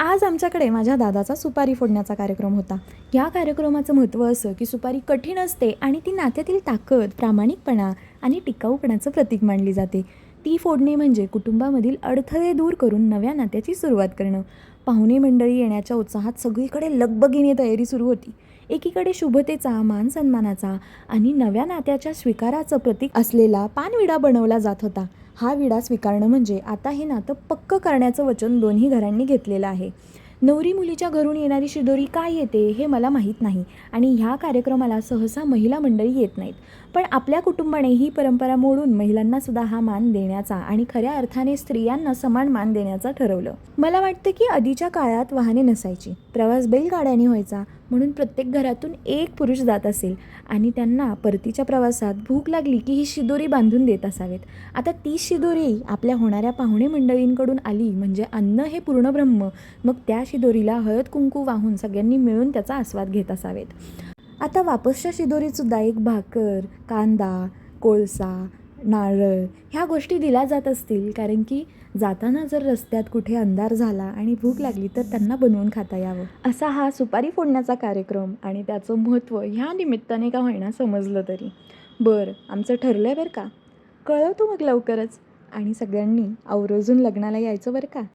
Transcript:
आज आमच्याकडे माझ्या दादाचा सुपारी फोडण्याचा कार्यक्रम होता. या कार्यक्रमाचं महत्त्व असं की सुपारी कठीण असते आणि ती नात्यातील ताकद, प्रामाणिकपणा आणि टिकाऊपणाचं प्रतीक मानली जाते. ती फोडणे म्हणजे कुटुंबामधील अडथळे दूर करून नव्या नात्याची सुरुवात करणं. पाहुणे मंडळी येण्याच्या उत्साहात सगळीकडे लगबगीने तयारी सुरू होती. एकीकडे शुभतेचा, मान सन्मानाचा आणि नव्या नात्याच्या स्वीकाराचं प्रतीक असलेला पानविडा बनवला जात होता. हा विडा स्वीकारणं म्हणजे आता हे नातं पक्क करण्याचं वचन दोन्ही घरांनी घेतलेलं आहे. नवरी मुलीच्या घरून येणारी शिदोरी काय येते हे मला माहीत नाही आणि ह्या कार्यक्रमाला सहसा महिला मंडळी येत नाहीत. पण आपल्या कुटुंबाने ही परंपरा मोडून महिलांना सुद्धा हा मान देण्याचा आणि खऱ्या अर्थाने स्त्रियांना समान मान देण्याचं ठरवलं. मला वाटतं की आधीच्या काळात वाहने नसायची, प्रवास बैलगाड्याने व्हायचा, म्हणून प्रत्येक घरातून एक पुरुष जात असेल आणि त्यांना परतीच्या प्रवासात भूक लागली की ही शिदोरी बांधून देत असावेत. आता ती शिदोरी आपल्या होणाऱ्या पाहुणे मंडळींकडून आली म्हणजे अन्न हे पूर्ण ब्रह्म. मग त्या शिदोरीला हळद कुंकू वाहून सगळ्यांनी मिळून त्याचा आस्वाद घेत असावेत. आता वापसच्या शिदोरीतसुद्धा एक भाकर, कांदा, कोळसा, नारळ ह्या गोष्टी दिल्या जात असतील, कारण की जाताना जर रस्त्यात कुठे अंधार झाला आणि भूक लागली तर त्यांना बनवून खाता यावं. असा हा सुपारी फोडण्याचा कार्यक्रम आणि त्याचं महत्त्व ह्या निमित्ताने का होईना समजलं तरी. बरं, आमचं ठरलं आहे बरं का. कळवतो मग लवकरच आणि सगळ्यांनी आवर्जून लग्नाला यायचं बरं का.